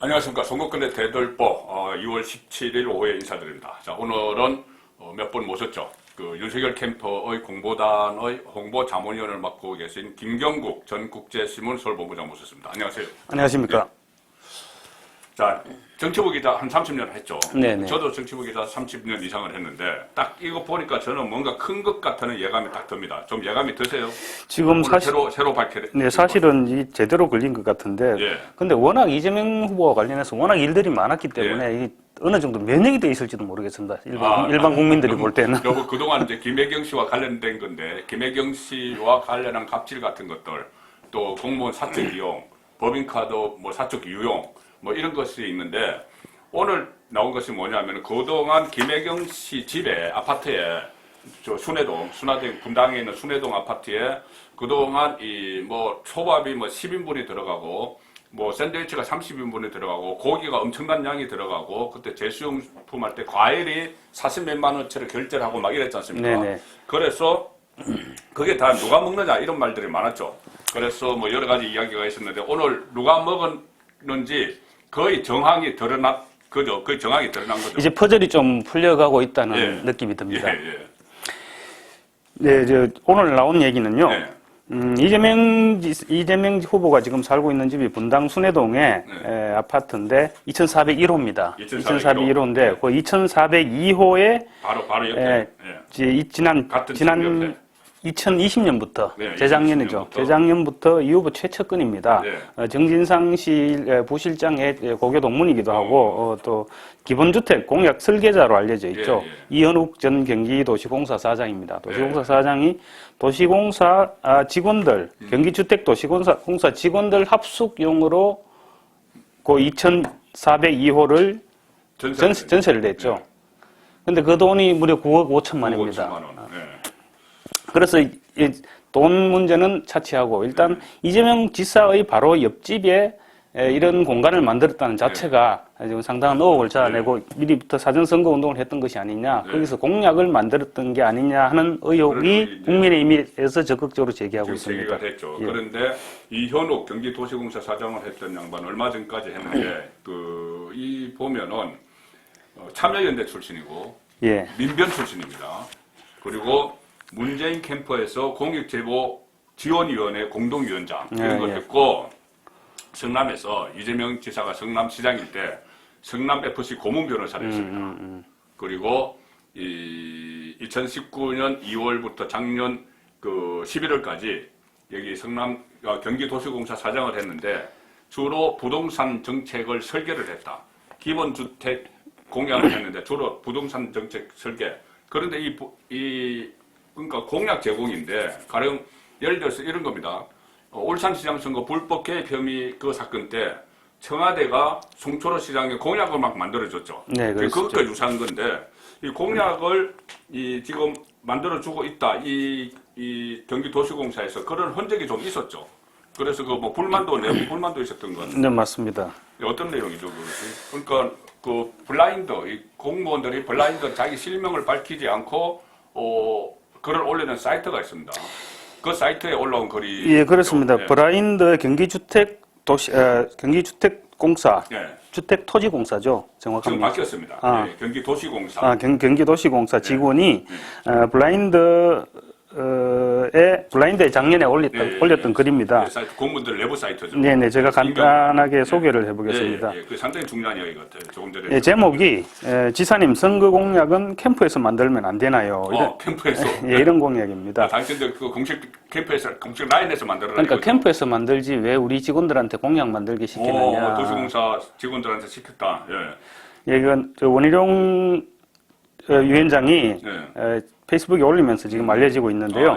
안녕하십니까. 송국근의 대들보 2월 17일 오후에 인사드립니다. 자, 오늘은 몇 분 모셨죠. 그 윤석열 캠프의 공보단의 홍보자문위원을 맡고 계신 김경국 전 국제신문 서울본부장 모셨습니다. 안녕하세요. 안녕하십니까. 네. 자, 정치부 기자 한 30년 했죠. 네네. 저도 정치부 기자 30년 이상을 했는데 딱 이거 보니까 저는 뭔가 큰 것 같다는 예감이 딱 듭니다. 좀 예감이 드세요? 지금 사실 새로 밝혀. 네, 사실은 이 제대로 걸린 것 같은데, 예. 근데 워낙 이재명 후보와 관련해서 워낙 일들이 많았기 때문에 이 어느 정도 면역이 돼 있을지도 모르겠습니다. 일반 국민들이 볼 때는. 여보, 그동안 이제 김혜경 씨와 관련된 건데, 김혜경 씨와 관련한 갑질 같은 것들, 또 공무원 사적 이용, 법인카드 뭐 사적 유용, 뭐 이런 것이 있는데, 오늘 나온 것이 뭐냐면, 그동안 김혜경 씨 집에, 아파트에, 저 순회동 분당에 있는 순회동 아파트에 그동안 초밥이 10인분이 들어가고, 샌드위치가 30인분이 들어가고, 고기가 엄청난 양이 들어가고, 그때 제수용품 할 때 과일이 40몇만 원치를 결제를 하고 막 이랬지 않습니까? 네네. 그래서 그게 다 누가 먹느냐 이런 말들이 많았죠. 그래서 여러 가지 이야기가 있었는데, 오늘 누가 먹었는지 거의 정황이 드러난 거죠. 이제 퍼즐이 좀 풀려가고 있다는 예. 느낌이 듭니다. 예. 네, 오늘 나온 얘기는요. 네. 이재명 후보가 지금 살고 있는 집이 분당 순회동의 아파트인데 2401호입니다. 2401호인데 그 2402호에 바로 옆에. 지난 옆에. 2020년부터 네, 재작년이죠. 2020년부터. 재작년부터 이 후보 최측근입니다. 네. 정진상 부실장의 고교 동문이기도 하고 또 기본주택 공약 설계자로 알려져 있죠. 이현욱 전 경기도시공사 사장입니다. 도시공사 사장이 도시공사 직원들, 경기주택도시공사 직원들 합숙용으로 그 2402호를 전세를 냈죠. 근데 그 돈이 무려 9억 5천만입니다. 5천만 원. 그래서 이 돈 문제는 차치하고 일단 이재명 지사의 바로 옆집에 이런 공간을 만들었다는 자체가 지금 상당한 의혹을 자아내고 미리부터 사전선거 운동을 했던 것이 아니냐, 거기서 공약을 만들었던 게 아니냐 하는 의혹이 국민의힘에서 적극적으로 제기하고 있습니다. 제기가 됐죠. 그런데 이현욱 경기도시공사 사장을 했던 양반 얼마 전까지 했는데 이 보면은 참여연대 출신이고 민변 출신입니다. 그리고 문재인 캠프에서 공익제보 지원위원회 공동위원장 이런 걸 했고, 성남에서 이재명 지사가 성남시장일 때 성남FC 고문 변호사를 했습니다. 그리고 2019년 2월부터 작년 11월까지 여기 경기도시공사 사장을 했는데 주로 부동산 정책을 설계를 했다. 기본주택 공약을 했는데 주로 부동산 정책 설계. 그런데 그러니까 공약 제공인데, 가령 예를 들어서 이런 겁니다. 울산시장 선거 불법 개입 혐의 그 사건 때 청와대가 송철호 시장에 공약을 막 만들어줬죠. 네, 그것과 유사한 건데, 이 공약을 지금 만들어주고 있다. 이 경기도시공사에서 그런 흔적이 좀 있었죠. 그래서 불만도 있었던 건. 네, 맞습니다. 어떤 내용이죠, 그것이? 그러니까 이 공무원들이 블라인드 자기 실명을 밝히지 않고 글을 올리는 사이트가 있습니다. 그 사이트에 올라온 글이. 예, 그렇습니다. 블라인드 경기주택공사, 주택토지공사죠. 정확하게. 지금 바뀌었습니다. 경기도시공사. 경기도시공사 직원이 블라인드에 작년에 올렸던 글입니다. 사이트, 공무원들 내부 사이트죠. 네네, 제가 간단하게 소개를 해보겠습니다. 그 상당히 중요한 이야기 같아요. 조금 전에. 제목이 지사님 선거 공약은 캠프에서 만들면 안 되나요? 캠프에서. 이런 공약입니다. 당신들 공식 캠프에서, 공식 라인에서 만들어라. 그러니까 캠프에서 만들지 왜 우리 직원들한테 공약 만들게 시키느냐. 도시공사 직원들한테 시켰다. 이건 원희룡 위원장이 페이스북에 올리면서 지금 알려지고 있는데요.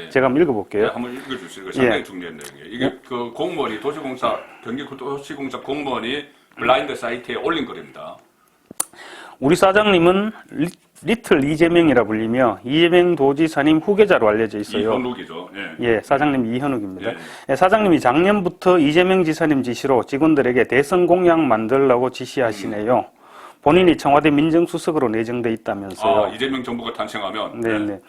제가 한번 읽어볼게요. 한번 읽어주시죠. 이거 상당히 중요한 내용이에요. 이게 공무원이 경기도시공사 공무원이 블라인드 사이트에 올린 글입니다. 우리 사장님은 리틀 이재명이라 불리며 이재명 도지사님 후계자로 알려져 있어요. 이현욱이죠. 사장님 이현욱입니다. 사장님이 작년부터 이재명 지사님 지시로 직원들에게 대선 공약 만들라고 지시하시네요. 본인이 청와대 민정수석으로 내정돼 있다면서요. 이재명 정부가 탄생하면. 네네.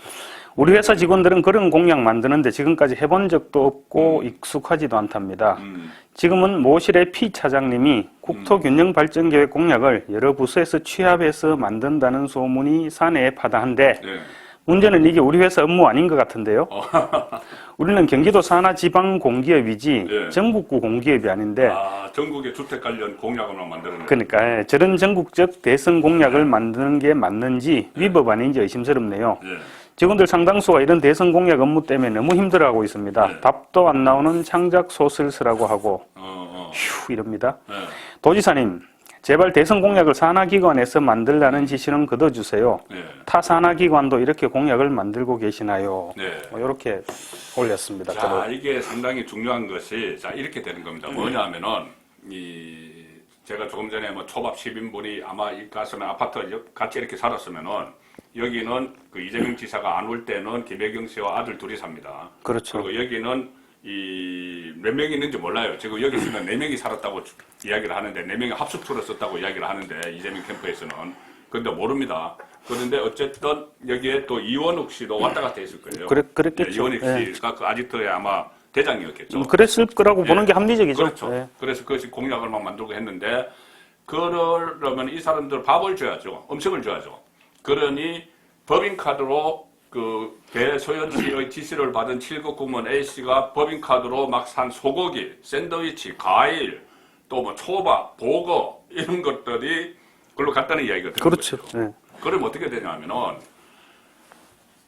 우리 회사 직원들은 그런 공약 만드는데 지금까지 해본 적도 없고 익숙하지도 않답니다. 지금은 모실의 피 차장님이 국토균형발전계획 공약을 여러 부서에서 취합해서 만든다는 소문이 사내에 파다한데 네. 문제는 이게 우리 회사 업무 아닌 것 같은데요. 우리는 경기도 산하 지방 공기업이지 네. 전국구 공기업이 아닌데 전국의 주택 관련 공약을 만드는. 그러니까 저런 전국적 대선 공약을 만드는 게 맞는지 위법 아닌지 의심스럽네요. 네. 직원들 상당수가 이런 대선 공약 업무 때문에 너무 힘들어하고 있습니다. 네. 답도 안 나오는 창작 소설서라고 하고 휴 이럽니다. 네. 도지사님 제발 대선 공약을 산하기관에서 만들라는 지시는 거둬주세요. 네. 타 산하기관도 이렇게 공약을 만들고 계시나요? 네. 이렇게 올렸습니다. 자, 이게 상당히 중요한 것이 자 이렇게 되는 겁니다. 뭐냐면은 제가 조금 전에 뭐 초밥 10인분이 아마 이 갔으면 아파트 같이 이렇게 살았으면은 여기는 그 이재명 지사가 안 올 때는 김혜경 씨와 아들 둘이 삽니다. 그렇죠. 그리고 여기는 몇 명이 있는지 몰라요. 지금 여기 있으면 4명이 살았다고 이야기를 하는데 4명이 합숙소를 썼다고 이야기를 하는데 이재명 캠프에서는 근데 모릅니다. 그런데 어쨌든 여기에 또 이원욱 씨도 왔다 갔다 했을 거예요. 그랬겠죠. 네, 이원욱 씨가 그 아지트의 아마 대장이었겠죠. 그랬을 거라고 보는 게 예. 합리적이죠. 그렇죠. 예. 그래서 그것이 공약을 막 만들고 했는데 그러려면 이 사람들 밥을 줘야죠. 음식을 줘야죠. 그러니 법인카드로 그 배소연 씨의 지시를 받은 7급 공무원 A씨가 법인카드로 막 산 소고기, 샌드위치, 과일, 또 뭐 초밥, 보거 이런 것들이 그걸로 갔다는 이야기가 되는 그렇죠. 거죠. 예. 그럼 어떻게 되냐면은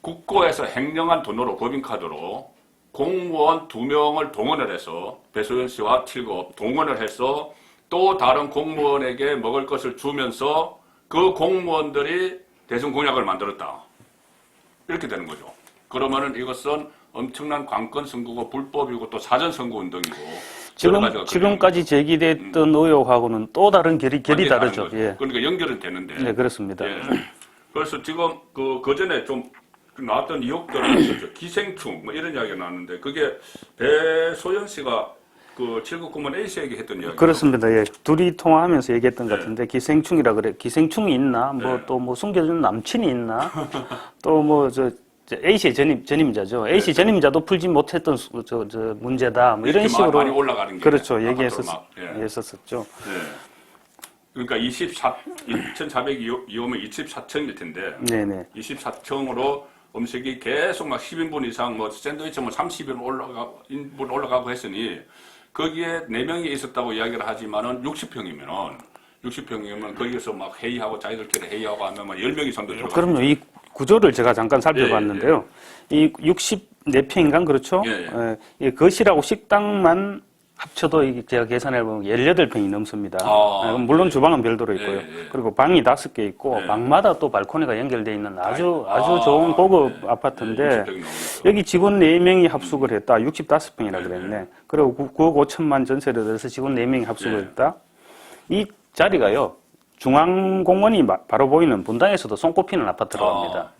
국고에서 횡령한 돈으로 법인카드로 공무원 2명을 동원을 해서 배소연 씨와 7급 동원을 해서 또 다른 공무원에게 먹을 것을 주면서 그 공무원들이 대선 공약을 만들었다. 이렇게 되는 거죠. 그러면은 이것은 엄청난 관건 선거고 불법이고 또 사전 선거 운동이고 지금까지 제기됐던 의혹하고는 또 다른 결이 다르죠. 예. 그러니까 연결은 되는데. 네, 그렇습니다. 예. 그래서 지금 그 전에 좀 나왔던 의혹들은 있었죠. 기생충 뭐 이런 이야기가 나왔는데 그게 배소연 씨가 그 7급 공무원 A씨에게 했던 이야기. 그렇습니다. 예. 둘이 통화하면서 얘기했던 것 네. 같은데 기생충이라 그래. 기생충이 있나? 뭐 네. 또 뭐 숨겨진 남친이 있나? 또 뭐 저 A씨의 전임자죠. A씨 네. 전임자도 풀지 못했던 저 문제다. 뭐 이런 식으로 많이 올라가는 게 그렇죠. 막. 예. 얘기했었죠. 네. 그러니까 2,402호면 24층일 텐데 네네. 24층으로 음식이 계속 막 10인분 이상 뭐 샌드위치 뭐 30인분 올라가고 했으니 거기에 4명이 있었다고 이야기를 하지만은 60평이면 거기에서 막 회의하고 자기들끼리 회의하고 하면 막 10명 이상도 들어가요. 그럼요. 이 구조를 제가 잠깐 살펴봤는데요. 이 64평인가 그렇죠? 이 거실하고 식당만 합쳐도 제가 계산해보면 18평이 넘습니다. 물론 주방은 별도로 있고요. 그리고 방이 5개 있고 방마다 또 발코니가 연결되어 있는 아주 좋은 고급 아파트인데 여기 직원 4명이 합숙을 했다. 65평이라 그랬네. 그리고 9억 5천만 전세를 내서 직원 4명이 합숙을 했다. 이 자리가요. 중앙공원이 바로 보이는 분당에서도 손꼽히는 아파트라고 합니다.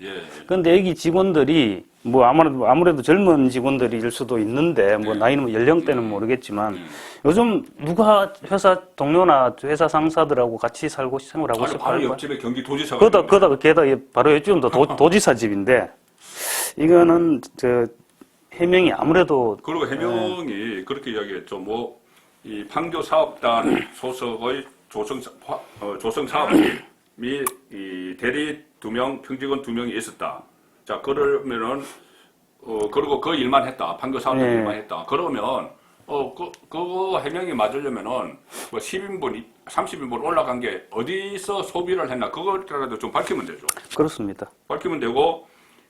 그런데 여기 직원들이 뭐 아무래도 젊은 직원들일 수도 있는데 뭐 나이는 연령대는 모르겠지만 요즘 누가 회사 동료나 회사 상사들하고 같이 살고 생활하고 싶어 바로 옆집에 경기도지사가 게다가 바로 요즘도 도지사 집인데 이거는 저 해명이 아무래도 그리고 해명이 그렇게 이야기했죠. 뭐 이 판교 사업단 소속의 조성 사업팀이 이 대리 2명, 평직원 2명이 있었다. 자, 그러면은 그리고 그 일만 했다. 판교 사업단 일만 했다. 그러면 그거 해명이 맞으려면은 뭐 10인분, 30인분 올라간 게 어디서 소비를 했나 그거라도 좀 밝히면 되죠. 그렇습니다. 밝히면 되고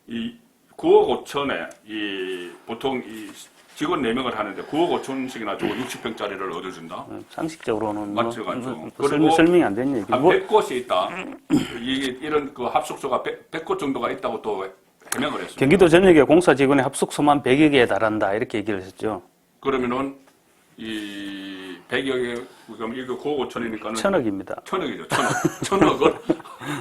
이 9억 5천에 이 보통 이 직원 4명을 하는데 9억 5천씩이나 주고 60평짜리를 얻어준다? 상식적으로는 맞죠, 맞죠. 설명이 안 되는 얘기고. 한 100곳이 있다. 이런 그 합숙소가 100곳 정도가 있다고 또 해명을 했습니다. 경기도 전역에 공사 직원의 합숙소만 100여 개에 달한다. 이렇게 얘기를 했죠. 그러면은 이 100여 개, 그럼 이거 9억 5천이니까는 1000억입니다. 1000억이죠. 1000억을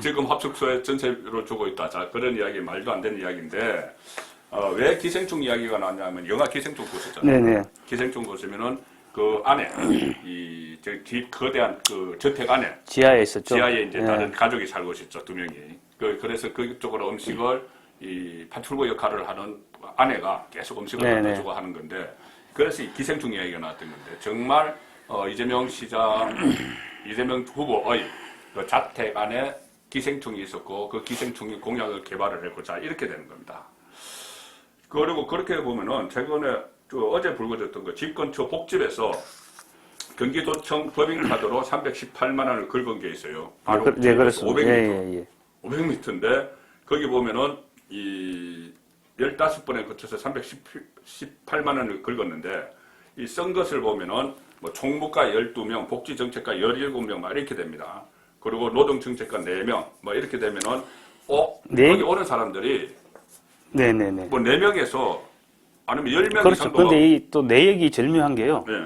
지금 합숙소에 전세로 주고 있다. 자, 그런 이야기 말도 안 되는 이야기인데 왜 기생충 이야기가 나왔냐면 영화 기생충 보셨잖아요. 네네. 기생충 보시면은 그 안에 이집 거대한 그 저택 안에 지하에 있었죠. 지하에 이제 예. 다른 가족이 살고 있었죠, 2명이. 그래서 그쪽으로 음식을 이 파출부 역할을 하는 아내가 계속 음식을 네네. 갖다 주고 하는 건데, 그래서 이 기생충 이야기가 나왔던 건데, 정말 이재명 후보의 그 자택 안에 기생충이 있었고, 그 기생충이 공약을 개발을 했고, 자 이렇게 되는 겁니다. 그리고 그렇게 보면은 최근에 어제 불거졌던 거 집근처 복집에서 경기도청 법인카드로 318만 원을 긁은 게 있어요. 바로 네, 그렇습니다. 500m. 예. 500m인데 거기 보면은 이 15번에 거쳐서 318만 원을 긁었는데, 이 쓴 것을 보면은 뭐 총무과 12명, 복지정책과 17명 막 이렇게 됩니다. 그리고 노동정책과 4명 뭐 이렇게 되면은 네. 여기 오는 사람들이 네네네. 뭐 4명에서 아니면 10명 그렇죠. 이상도 근데 이 또 내역이 절묘한 게요. 네.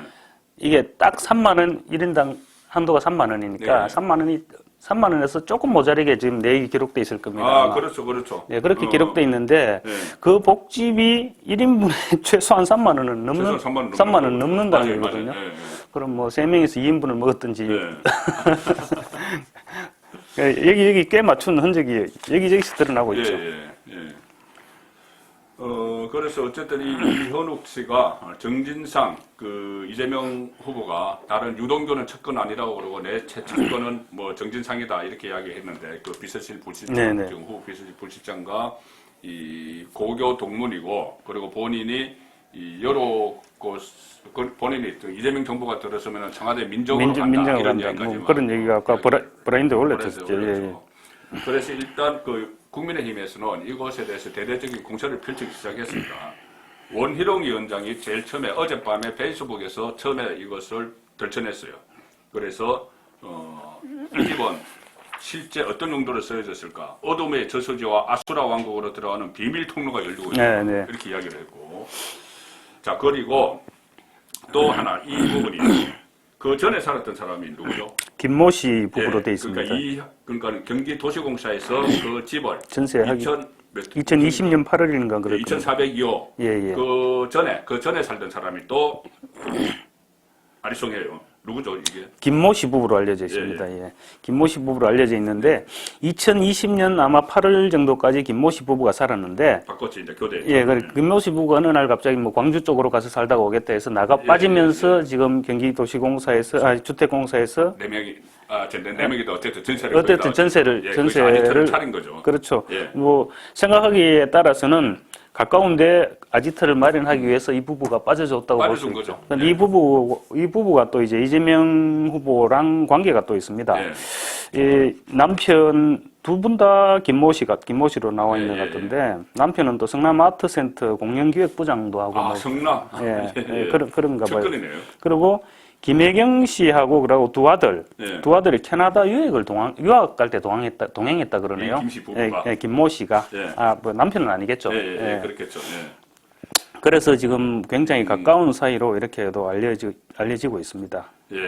이게 딱 3만 원, 1인당 한도가 3만 원이니까 네. 3만 원에서 조금 모자르게 지금 내역이 기록돼 있을 겁니다. 아, 아마. 그렇죠. 네, 그렇게 기록돼 있는데 네. 그 복집이 1인분에 최소한 3만 원은 넘는 최소 3만 원 넘는다는 맞아요, 거거든요. 맞아요. 네, 그럼 뭐 3명에서 2인분을 먹었든지 네. 여기 꽤 맞춘 흔적이 여기저기서 드러나고 예, 있죠. 예. 그래서 어쨌든 이현욱 씨가 정진상 그 이재명 후보가 다른 유동규는 첫건 아니라고 그러고 내 첫건은 뭐 정진상이다 이렇게 이야기했는데, 그 비서실 부실장, 네네. 지금 후보 비서실 부실장과 이 고교 동문이고, 그리고 본인이 이 여러 곳 본인이 이재명 정부가 들어서면 청와대 민정으로 간다 민정으로 이런 간다. 이야기까지 뭐 그런 얘기가 아까 브라인드 올렸었죠. 예. 그래서 일단 그 국민의힘에서는 이것에 대해서 대대적인 공세를 펼치기 시작했습니다. 원희룡 위원장이 제일 처음에 어젯밤에 페이스북에서 처음에 이것을 들춰냈어요. 그래서 이 집은 실제 어떤 용도로 쓰여졌을까? 어둠의 저수지와 아수라 왕국으로 들어가는 비밀 통로가 열리고 있다. 네. 이렇게 이야기를 했고, 자 그리고 또 하나 이 부분이 그 전에 살았던 사람이 누구죠? 김모 씨 부부로 돼 있습니다. 그러니까 경기도시공사에서 그 집을 전세하기 2020년 8월인가 그랬거든요. 2402호 예. 그 전에 살던 사람이 또 아리송해요. 누구죠 이게? 김모 씨 부부로 알려져 있습니다. 예. 김모 씨 부부로 알려져 있는데 2020년 아마 8월 정도까지 김모 씨 부부가 살았는데, 바꿨지 이제 교대. 예, 김모 씨 부부가 어느 날 갑자기 뭐 광주 쪽으로 가서 살다가 오겠다 해서 나가 빠지면서 지금 경기도시공사에서 주택공사에서 4명이 네 명이도 어쨌든 전세를 어쨌든 전세를 차린 거죠. 그렇죠. 예. 뭐 생각하기에 따라서는 가까운데 아지트를 마련하기 위해서 이 부부가 빠져줬다고 볼 수 빠져준 있죠. 거죠. 근데 예. 이 부부가 또 이제 이재명 후보랑 관계가 또 있습니다. 예. 이 남편 두 분 다 김모 씨로 나와 있는 예, 것 같은데, 남편은 또 성남 아트센터 공연기획부장도 하고 아 성남. 그런가 봐요. 첫건이네요. 그리고 김혜경 씨하고 그리고 두 아들이 캐나다 유학 갈 때 동행했다 그러네요. 김씨 부부가. 김모 씨가. 예. 뭐 남편은 아니겠죠. 예, 그렇겠죠. 예. 그래서 지금 굉장히 가까운 사이로 이렇게도 알려지고 있습니다. 예.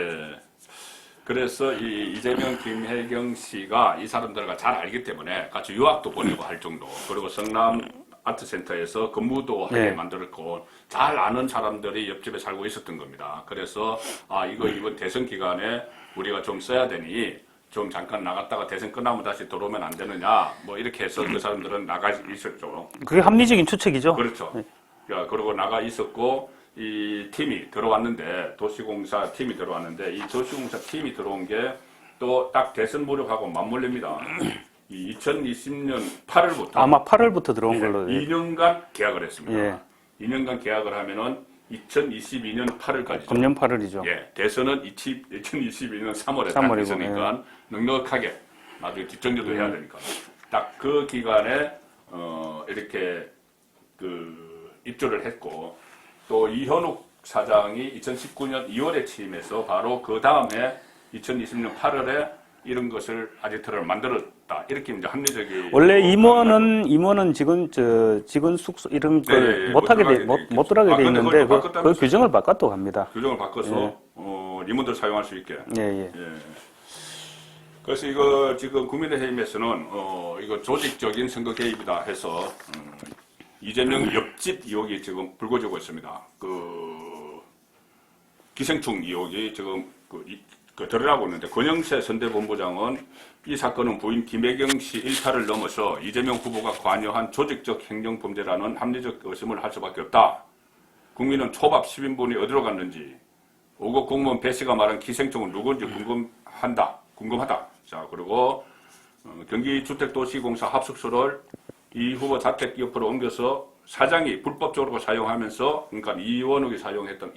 그래서 이 이재명, 김혜경 씨가 이 사람들과 잘 알기 때문에 같이 유학도 보내고 할 정도, 그리고 성남 아트센터에서 근무도 하게 만들었고, 잘 아는 사람들이 옆집에 살고 있었던 겁니다. 그래서 이번 대선 기간에 우리가 좀 써야 되니 좀 잠깐 나갔다가 대선 끝나면 다시 들어오면 안 되느냐, 뭐 이렇게 해서 그 사람들은 나가 있었죠. 그게 합리적인 추측이죠. 그렇죠. 그리고 나가 있었고, 이 팀이 들어왔는데, 도시공사 팀이 들어왔는데, 이 도시공사 팀이 들어온 게 또 딱 대선 무렵하고 맞물립니다. 이 2020년 8월부터 아마 8월부터 들어온 걸로. 2년간 계약을 했습니다. 예. 2년간 계약을 하면은 2022년 8월까지죠. 금년 8월이죠. 예, 대선은 2022년 3월에 딱 3월이고, 있으니까 넉넉하게 나중에 뒷정리도 해야 되니까 딱 그 기간에 이렇게 입주를 했고, 또 이현욱 사장이 2019년 2월에 취임해서 바로 그 다음에 2020년 8월에 이런 것을 아지트를 만들었다. 이렇게 이제 합리적인. 원래 임원은 직원 숙소 이런 걸 못 들어가게 돼 있는데 그 규정을 바꿨다고 합니다. 규정을 바꿔서 임원들 사용할 수 있게. 예. 그래서 이거 지금 국민의힘에서는 이거 조직적인 선거 개입이다 해서 이재명 옆집 의혹이 지금 불거지고 있습니다. 기생충 의혹이 지금 드러나고 있는데 권영세 선대본부장은 이 사건은 부인 김혜경 씨 일탈을 넘어서 이재명 후보가 관여한 조직적 행정범죄라는 합리적 의심을 할 수밖에 없다. 국민은 초밥 10인분이 어디로 갔는지 5급 공무원 배 씨가 말한 기생충은 누구인지 궁금하다. 자, 그리고 경기주택도시공사 합숙소를 이 후보 자택 옆으로 옮겨서 사장이 불법적으로 사용하면서 그러니까 이현욱이 사용했던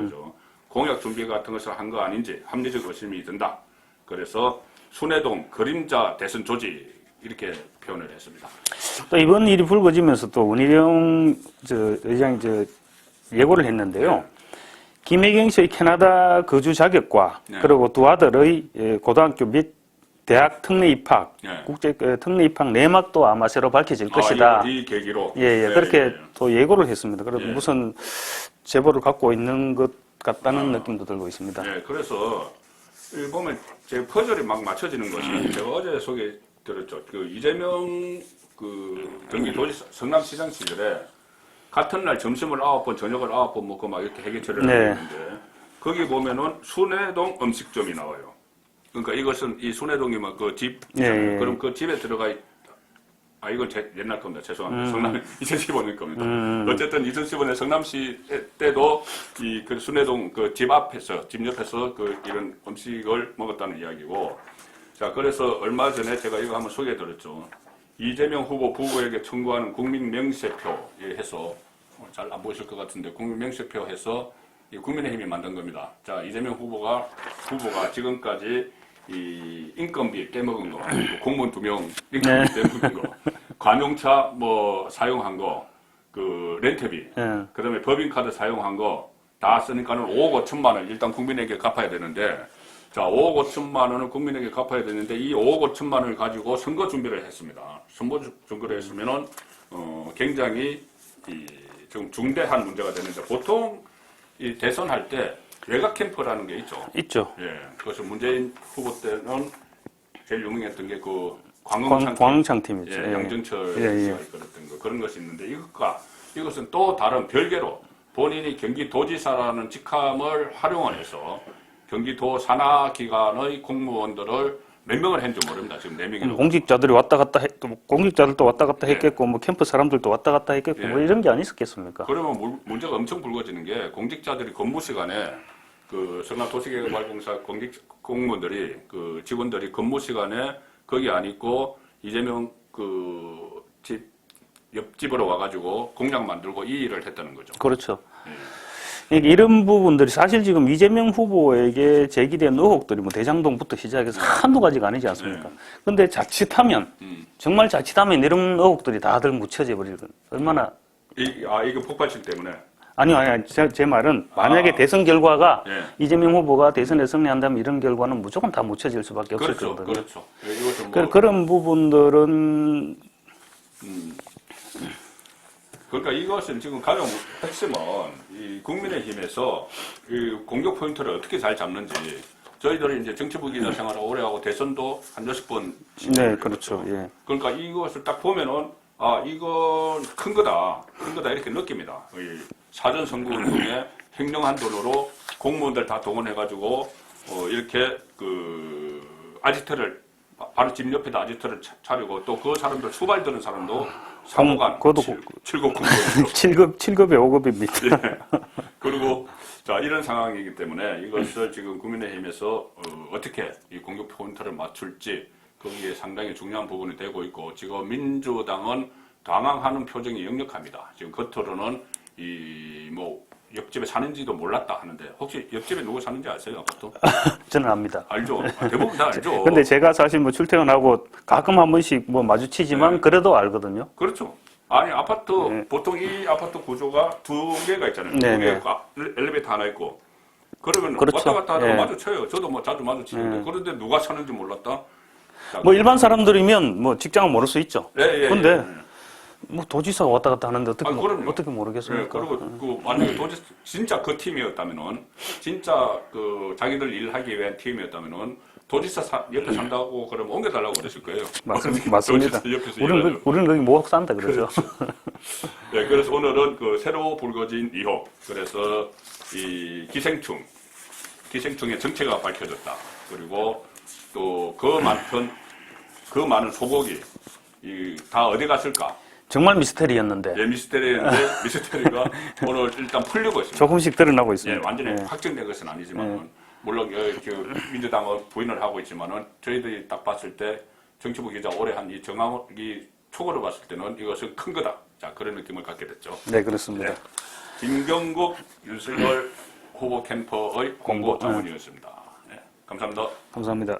거죠. 공약 준비 같은 것을 한 거 아닌지 합리적 의심이 든다. 그래서 순회동 그림자 대선 조직 이렇게 표현을 했습니다. 또 이번 일이 불거지면서 또 원희룡 의장이 예고를 했는데요. 네. 김혜경 씨의 캐나다 거주 자격과 네. 그리고 두 아들의 고등학교 및 대학 특례 입학, 네. 국제 특례 입학 내막도 아마 새로 밝혀질 것이다. 이 계기로. 예, 그렇게 또 예고를 했습니다. 그래서 예. 무슨 제보를 갖고 있는 것 같다는 느낌도 들고 있습니다. 네, 그래서 여기 보면 제 퍼즐이 막 맞춰지는 것이 제가 어제 소개드렸죠. 이재명 경기도지사 성남시장 시절에 같은 날 점심을 9번, 저녁을 9번 먹고 막 이렇게 회계 처리를 네. 하는데 거기 보면은 순회동 음식점이 나와요. 그러니까 이것은 이 순회동이면 그 집, 예. 그럼 그 집에 들어가 이건 옛날 겁니다. 죄송합니다. 성남 2015년 겁니다. 어쨌든 2015년 성남시 때도 그 순회동 그 집 앞에서 집 옆에서 이런 음식을 먹었다는 이야기고. 자, 그래서 얼마 전에 제가 이거 한번 소개해드렸죠. 이재명 후보 부부에게 청구하는 국민 명세표 해서 잘 안 보이실 것 같은데 국민 명세표 해서 국민의힘이 만든 겁니다. 자, 이재명 후보가 지금까지 이 인건비 떼먹은 거, 공무원 2명 인건비 떼먹은 거, 관용차 사용한 거, 렌트비, 그다음에 법인카드 사용한 거 다 쓰니까는 5억 5천만 원 일단 국민에게 갚아야 되는데, 자, 5억 5천만 원을 국민에게 갚아야 되는데 이 5억 5천만 원을 가지고 선거 준비를 했습니다. 선거 준비를 했으면은 굉장히 좀 중대한 문제가 되는데 보통 이 대선할 때 외곽 캠프라는 게 있죠. 있죠. 예, 그래서 문재인 후보 때는 제일 유명했던 게 광흥창 팀이죠. 예, 양정철 씨가 예. 이끌었던 거 그런 것이 있는데 이것은 또 다른 별개로 본인이 경기도지사라는 직함을 활용을 해서 경기도 산하기관의 공무원들을 몇 명을 했는지 모릅니다. 지금 4명이 공직자들이 공직자들도 왔다 갔다 했겠고, 캠프 사람들도 왔다 갔다 했겠고, 뭐 이런 게 안 있었겠습니까? 그러면 문제가 엄청 불거지는 게 공직자들이 근무 시간에 성남도시개발공사 공무원들이 직원들이 근무 시간에 거기 안 있고 이재명 옆집으로 와가지고 공장 만들고 이 일을 했다는 거죠. 그렇죠. 이런 부분들이 사실 지금 이재명 후보에게 제기된 의혹들이 대장동부터 시작해서 한두 가지가 아니지 않습니까? 그런데 자칫하면, 정말 자칫하면 이런 의혹들이 다들 묻혀져 버리거든. 얼마나. 이거 폭발실 때문에? 아니요. 제 말은 만약에 대선 결과가 이재명 후보가 대선에 승리한다면 이런 결과는 무조건 다 묻혀질 수밖에 없을 거거든요. 그렇죠. 그런 부분들은 그러니까 이것은 지금 가장 핵심은 이 국민의힘에서 이 공격 포인트를 어떻게 잘 잡는지 저희들이 이제 정치부 기자 생활을 오래 하고 대선도 한 6번 네, 그렇죠. 예. 그러니까 이것을 딱 보면은 이건 큰 거다 이렇게 느낍니다. 이 사전 선거 운동에 횡령한 돈으로 공무원들 다 동원해가지고 이렇게 아지트를 바로 집 옆에다 아지트를 차리고 또 그 사람들 수발드는 사람도 사무관, 그것도 7급 공무원 7급에 5급입니다. 예. 그리고 자 이런 상황이기 때문에 이것을 지금 국민의힘에서 어떻게 이 공격 포인트를 맞출지 거기에 상당히 중요한 부분이 되고 있고 지금 민주당은 당황하는 표정이 역력합니다. 지금 겉으로는 옆집에 사는지도 몰랐다 하는데 혹시 옆집에 누구 사는지 아세요? 보통? 저는 압니다. 알죠. 대부분 다 알죠. 근데 제가 사실 출퇴근하고 가끔 한 번씩 마주치지만 그래도 알거든요. 그렇죠. 아니 아파트 보통 이 아파트 구조가 2개가 있잖아요. 2개가 엘리베이터 하나 있고 그러면 그렇죠. 왔다 갔다 하다가 마주쳐요. 저도 자주 마주치는데 그런데 누가 사는지 몰랐다. 자, 일반 사람들이면 직장을 모를 수 있죠. 근데 도지사가 왔다 갔다 하는데 어떻게 모르겠습니까? 그리고 만약에 진짜 그 팀이었다면은 진짜 자기들 일하기 위한 팀이었다면은 도지사 옆에 산다고 그러면 옮겨달라고 그러실 거예요. 맞습니다. 우리는 거기 못 산다 그러죠. 네, 그래서 오늘은 새로 불거진 의혹. 그래서 이 기생충의 정체가 밝혀졌다. 그리고 또 그 많은 소고기 다 어디 갔을까? 정말 미스터리였는데 예, 미스터리인데 미스터리가 오늘 일단 풀리고 있습니다. 조금씩 드러나고 예, 있습니다. 완전히 예. 확정된 것은 아니지만 물론 민주당은 부인을 하고 있지만은 저희들이 딱 봤을 때 정치부 기자 올해 한 이 정황이 초고로 봤을 때는 이것은 큰 거다. 자, 그런 느낌을 갖게 됐죠. 네, 그렇습니다. 네. 김경국, 윤석열 후보 캠퍼의 공보 자문이었습니다. 네, 감사합니다. 감사합니다.